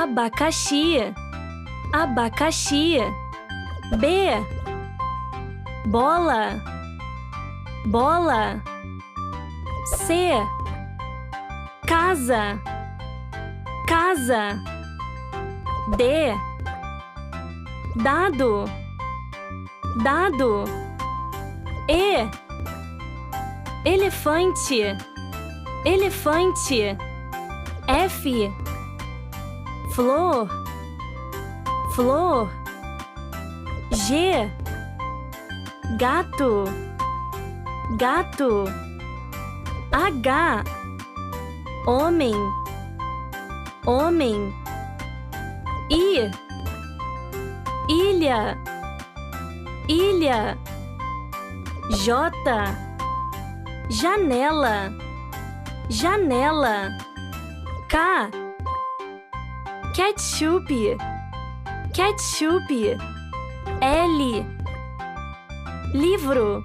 abacaxi, abacaxi. B, bola, bola. C, casa, casa. D, dado, dado. E, elefante, elefante. F, flor, flor. G, gato, gato. H, homem, homem. I, ilha, ilha. J, janela, janela. K, ketchup, ketchup. L, livro,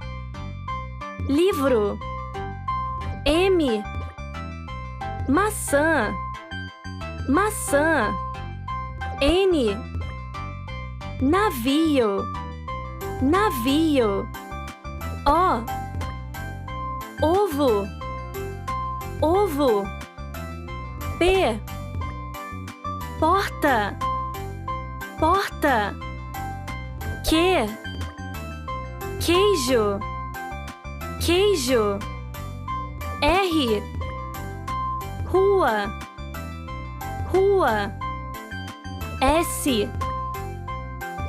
livro. M, maçã, maçã. N, navio, navio. O, ovo, ovo. P, porta, porta. Q, queijo, queijo. R, rua, rua. S,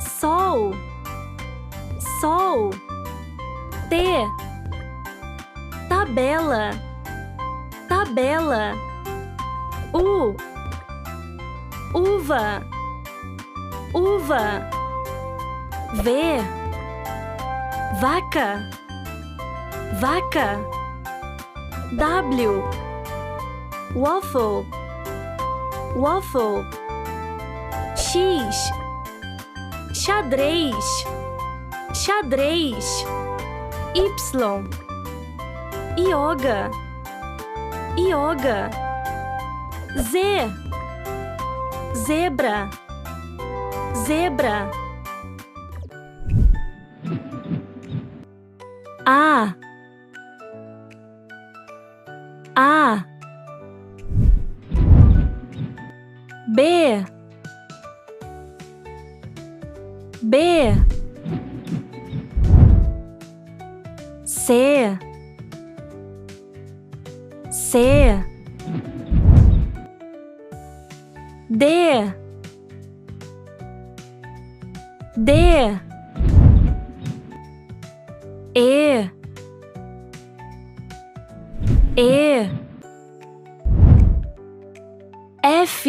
sol, sol. T, tabela, tabela. U, uva, uva. V, vaca, vaca. W, waffle, waffle. X, xadrez, xadrez. Y, yoga, yoga. Z, zebra, zebra. A, B, B. C, C. D, D. E, E. F,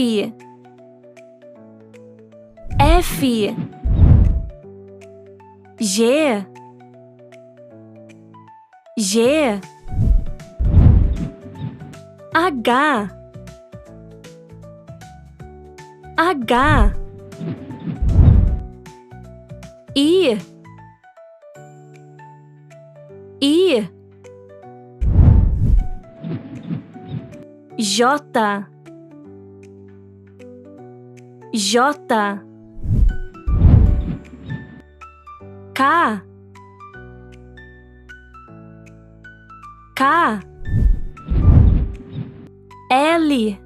F. G, G. H, H. I, I. J, J. K, K. L,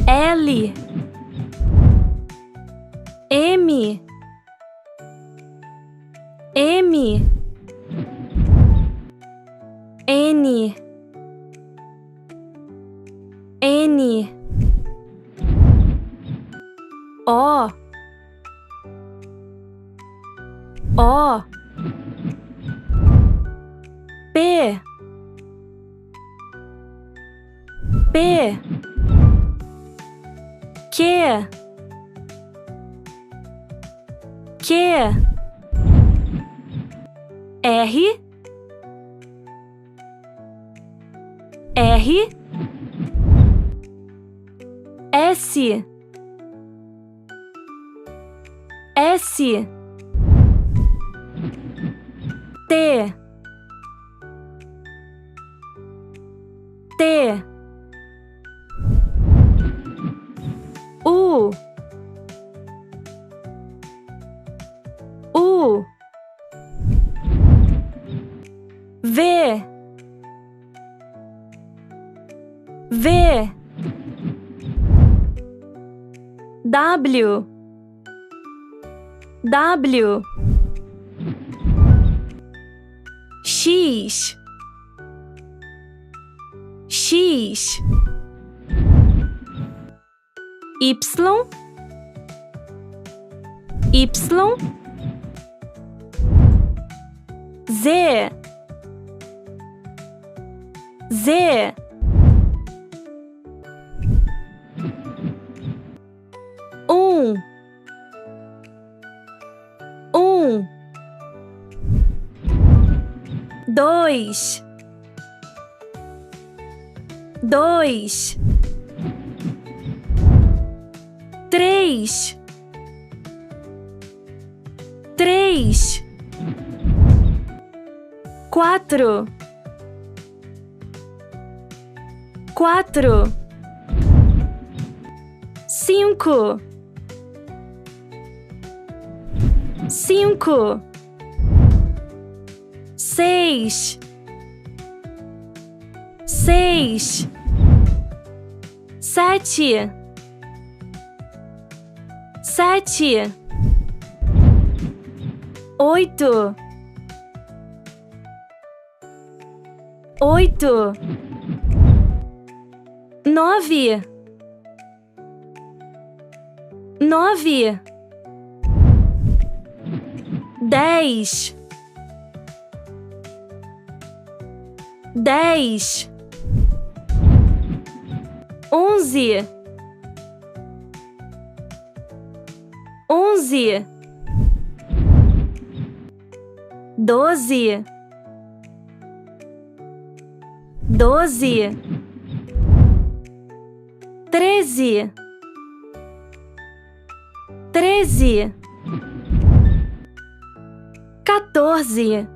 L. M, M. N, N. O, O. P, P. Q, Q. R, R. S, S. T, T. V. V. W. W. X. X. Y. Y. Z. Z. Dois. Dois. Três. Três. Quatro. Quatro. Cinco. Cinco. Seis. Seis. Sete. Sete. Oito. Oito. Nove. Nove. 10. 10. 11. 11. 12. 12. 13. 13. 14.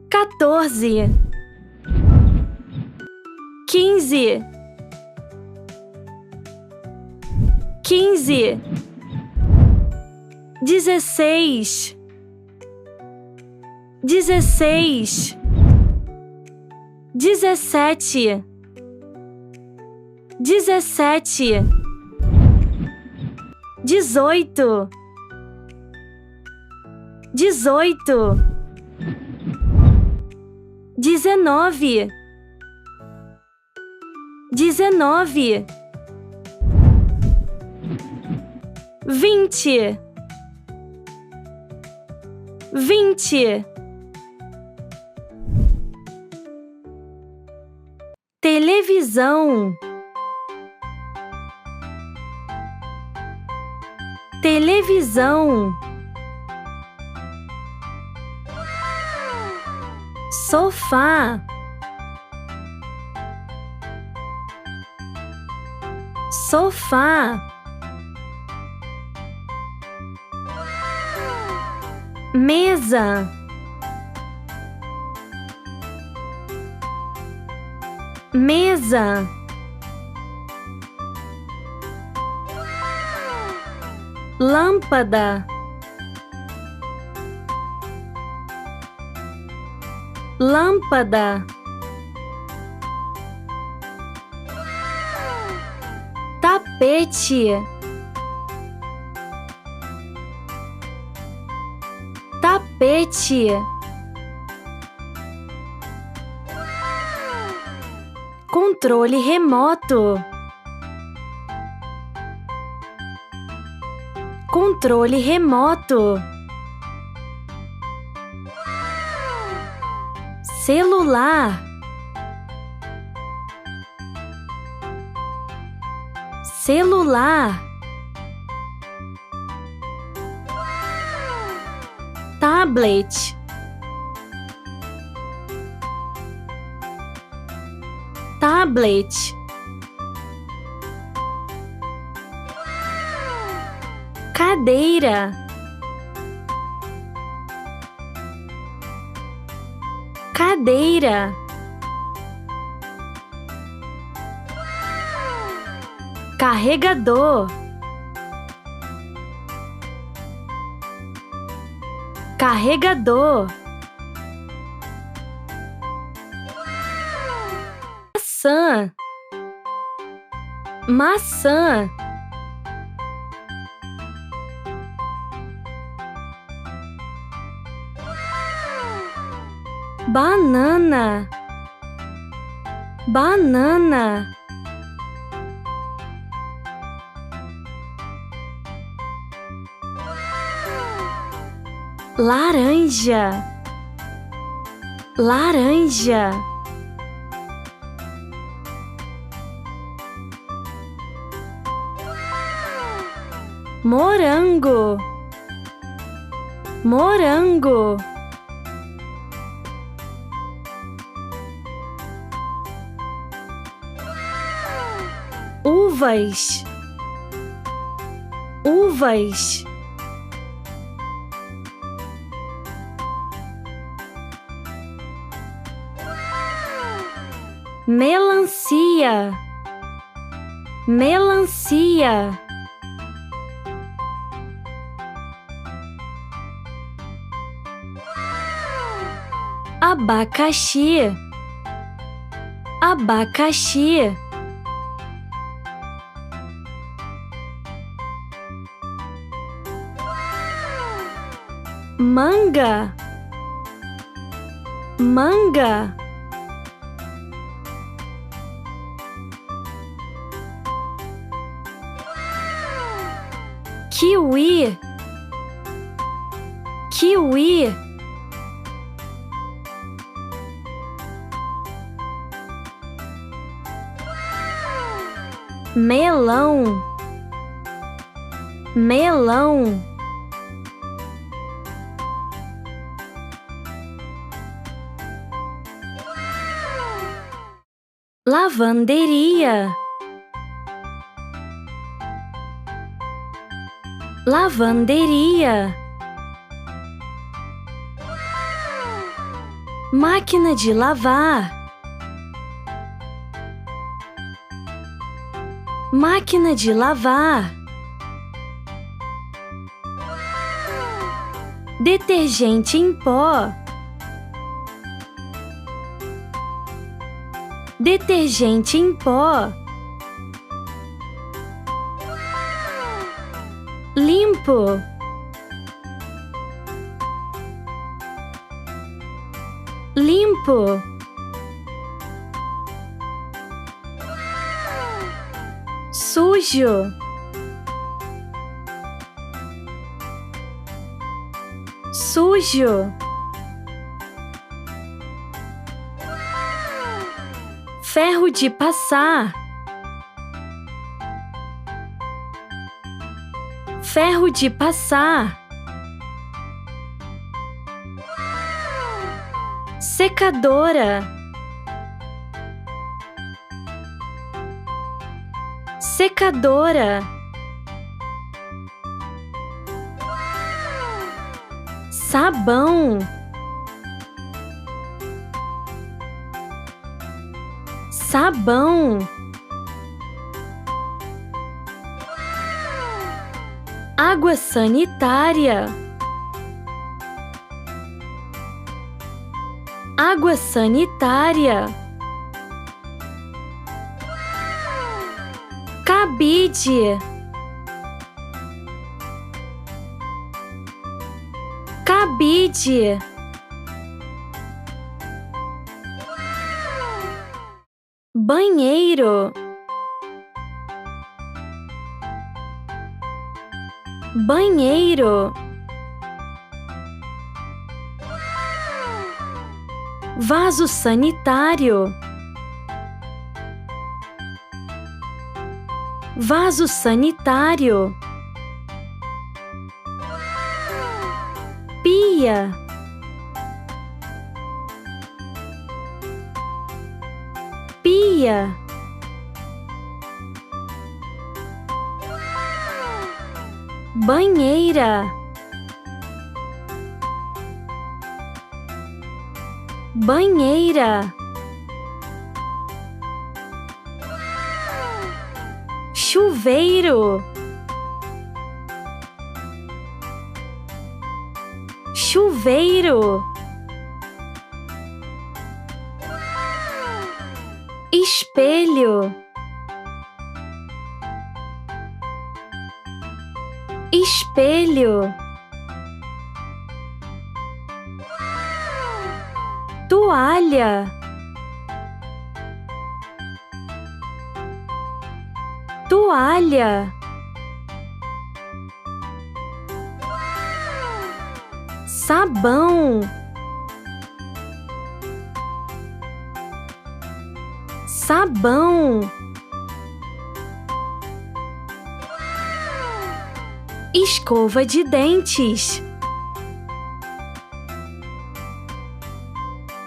14. 15. 15. 16. 16. 17. 17. 18. 18. 19. 19. 20. 20. Televisão. Televisão. Sofá. Sofá. Mesa. Mesa. Lâmpada. Lâmpada. Tapete. Tapete. Controle remoto. Controle remoto. Celular. Celular. Tablet. Tablet. Cadeira. Cadeira. Carregador. Carregador. maçã, maçã, banana, banana, laranja, laranja, morango, morango, uvas, uvas, melancia, melancia, abacaxi, abacaxi, manga, manga, kiwi, kiwi, melão, melão, lavanderia, lavanderia, máquina de lavar, máquina de lavar, detergente em pó, detergente em pó, limpo, limpo, sujo, sujo, ferro de passar, ferro de passar, secadora, secadora, sabão, sabão, água sanitária, água sanitária, cabide, cabide, banheiro, banheiro, vaso sanitário, vaso sanitário, pia, pia, banheira, banheira, chuveiro, chuveiro, espelho, espelho, toalha, toalha, sabão, sabão, escova de dentes,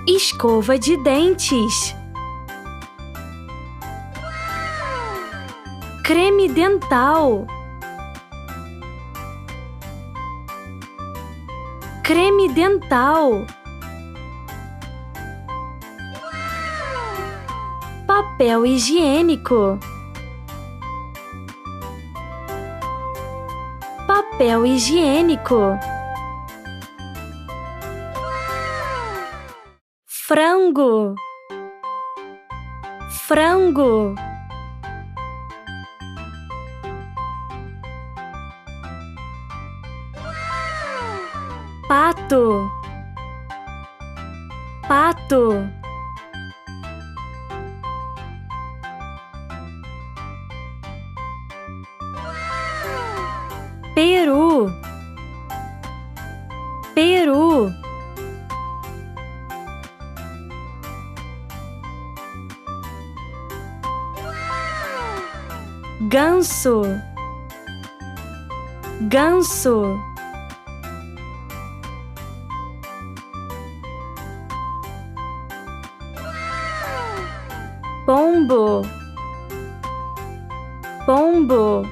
escova de dentes, creme dental, creme dental, papel higiênico, papel higiênico, frango, frango, pato, pato, peru, peru, ganso, ganso, pombo, pombo,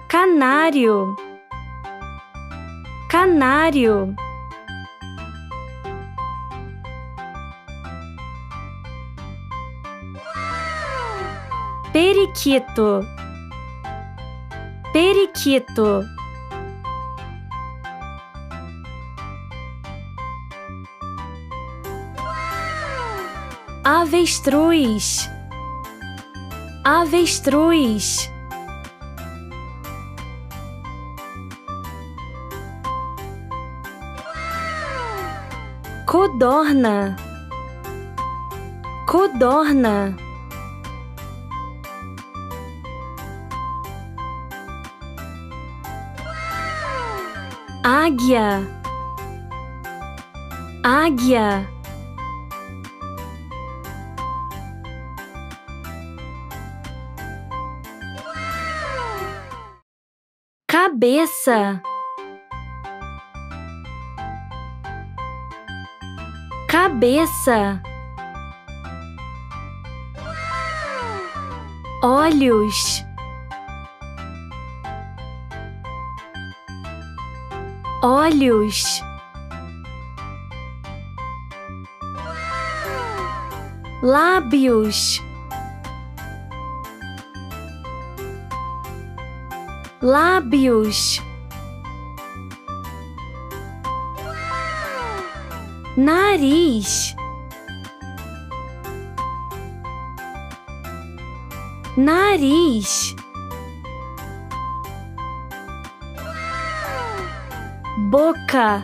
canário, canário, periquito, periquito, avestruz, avestruz, codorna, codorna, águia, águia, cabeça, cabeça, olhos, olhos, lábios, lábios, nariz, nariz, boca,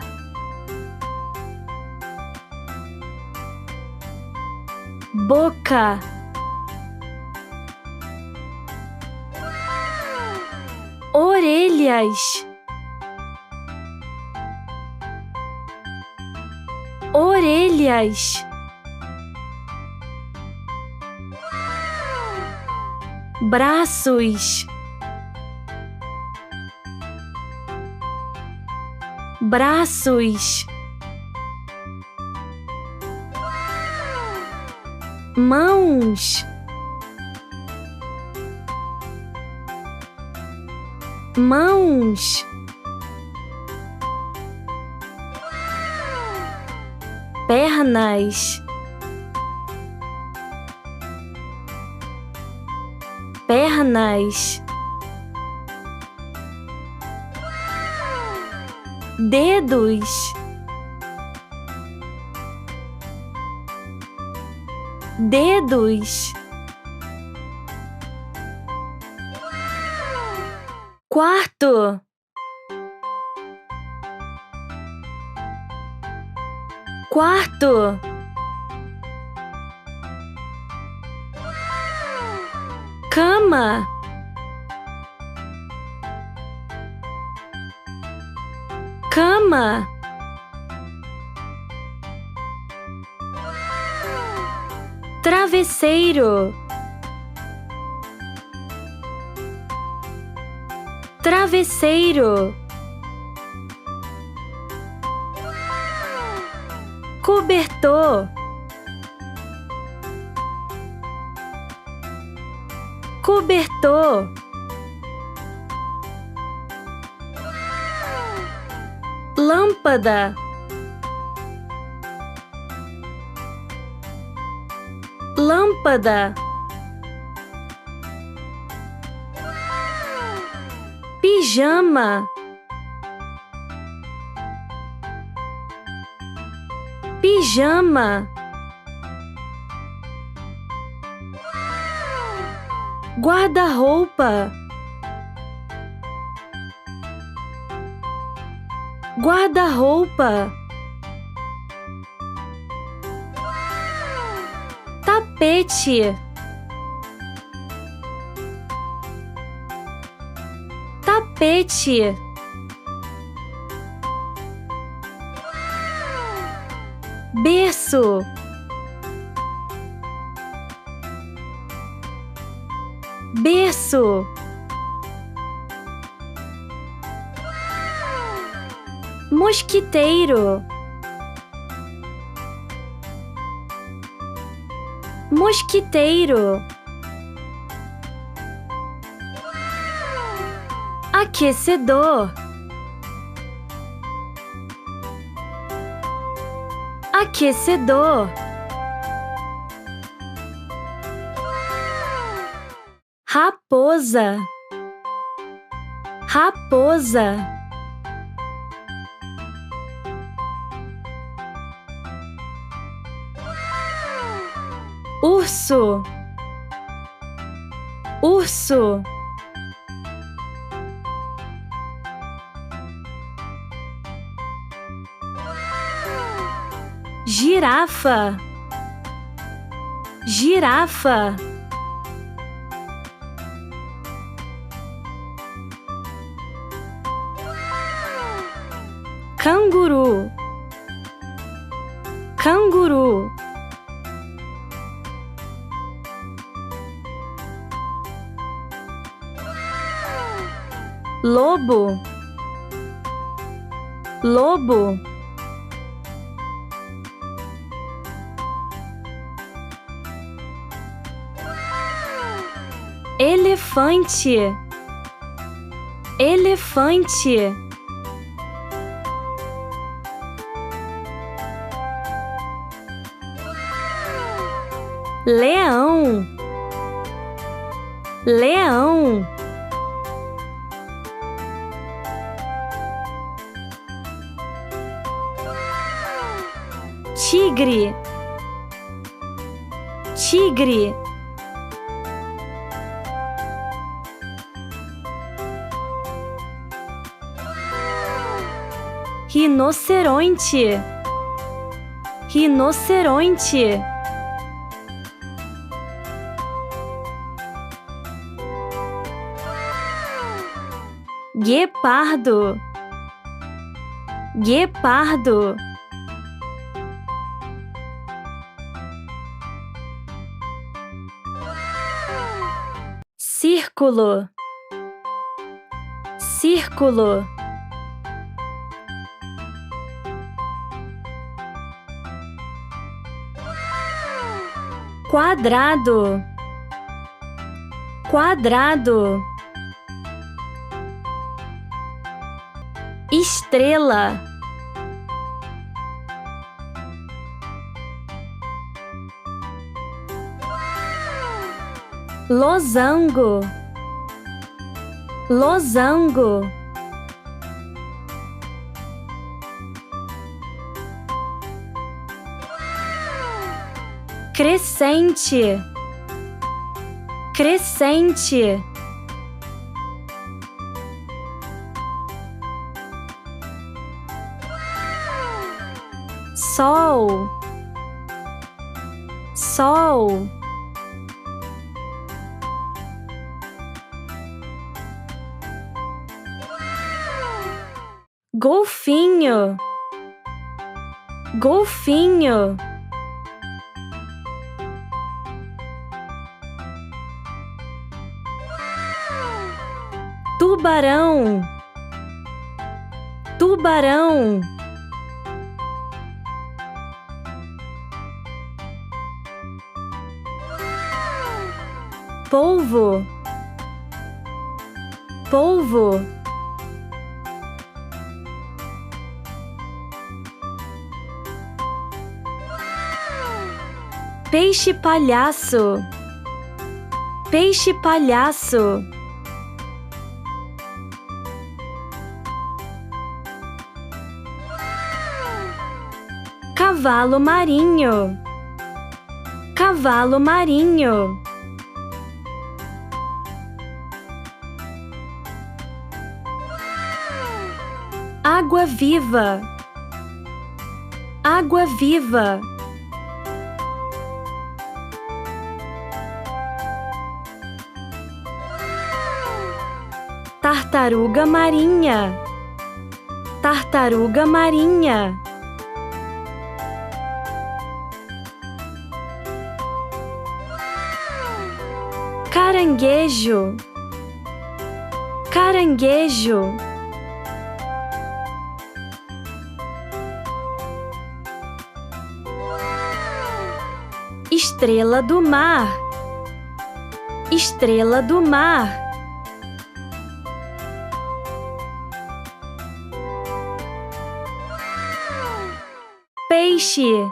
boca, orelhas, orelhas, braços, braços, mãos, mãos, pernas, pernas, dedos, dedos, quarto, quarto, cama, cama, travesseiro, travesseiro, cobertor, cobertor, lâmpada, lâmpada, pijama, pijama, guarda-roupa, guarda-roupa, tapete, tapete, berço, berço, mosquiteiro, mosquiteiro, aquecedor, aquecedor, raposa, raposa, urso, urso, girafa, girafa, canguru, canguru, lobo, lobo, elefante, elefante, leão, leão, tigre, tigre, rinoceronte, rinoceronte, guepardo, guepardo, círculo, círculo, quadrado, quadrado, estrela, losango, losango, crescente, crescente, sol, sol, golfinho, golfinho, tubarão, tubarão, polvo, polvo, peixe palhaço, peixe palhaço, cavalo marinho, cavalo marinho, água viva, água viva, tartaruga marinha, tartaruga marinha, caranguejo, caranguejo, estrela do mar, estrela do mar, peixe,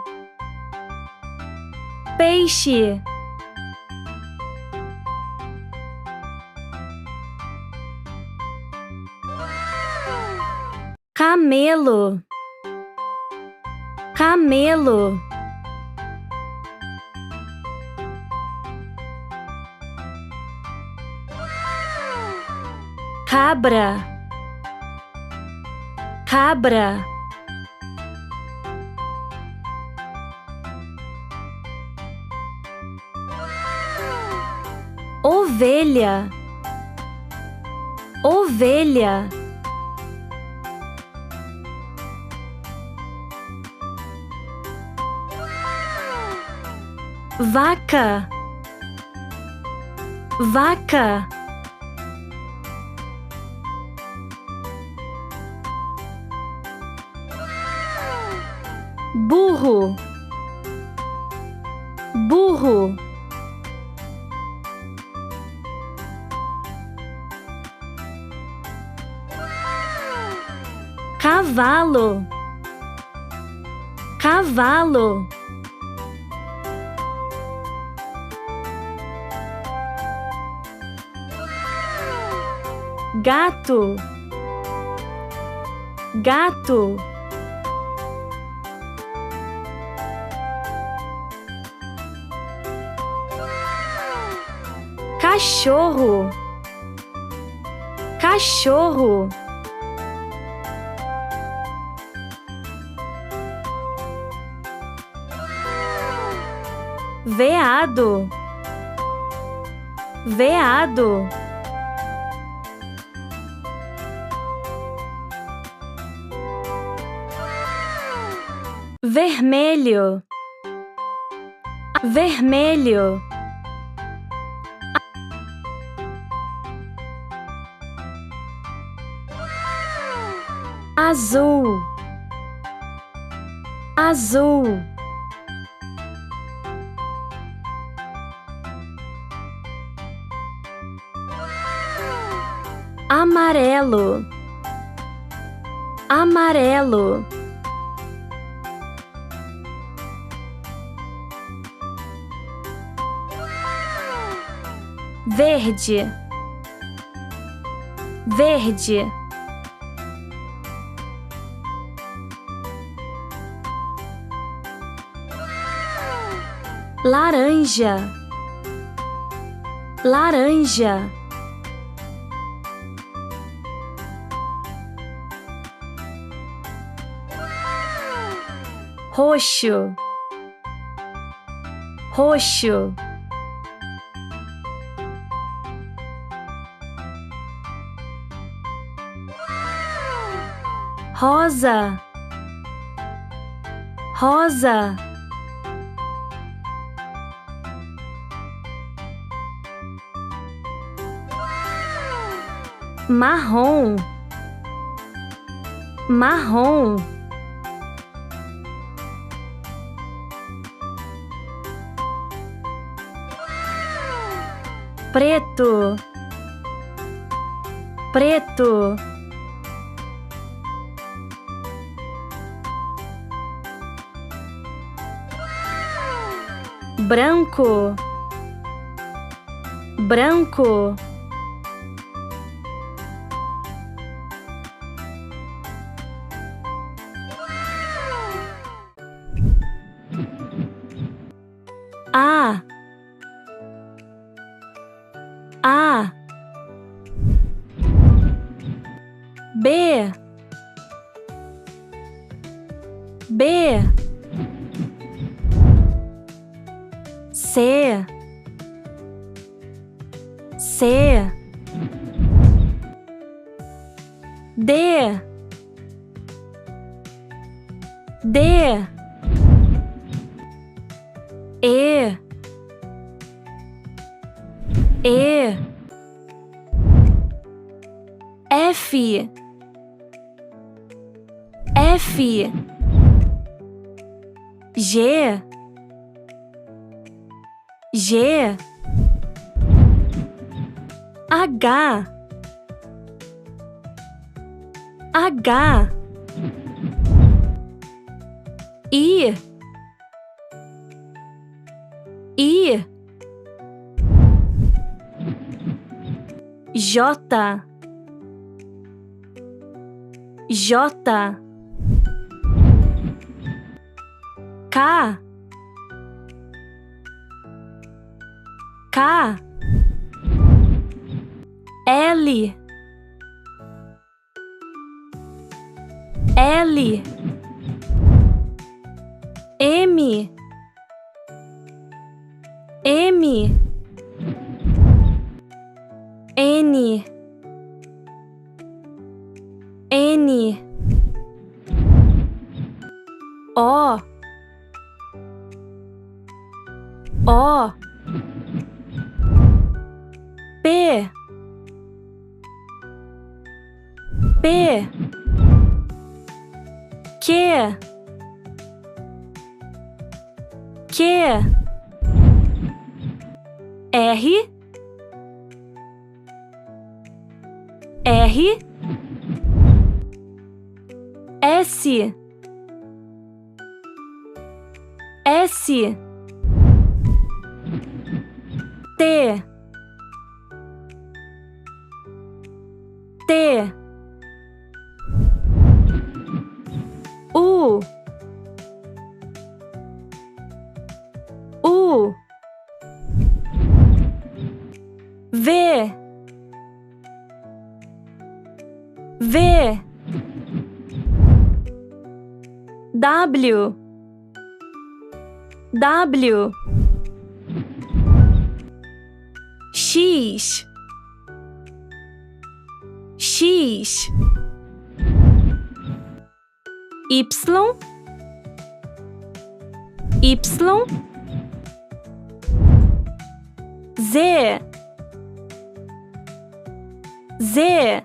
peixe, camelo, camelo, cabra, cabra, ovelha, ovelha, vaca, vaca, burro, burro, cavalo, cavalo, gato, gato, cachorro, cachorro, veado, veado, vermelho, vermelho, azul, azul, amarelo, amarelo, verde, verde, laranja, laranja, roxo, roxo, rosa, rosa, marrom, marrom, preto, preto, branco, branco, A, B, B, C, C, D, D, E, E, F, F, G, G, H, H, I, I, J, J, K, K, L, L, M, M, N, N, O, O, P, P, Q, Q, R, R, S, S, T, T, U, U, V, V, W, W, X, X, Y, Y, Z, Z,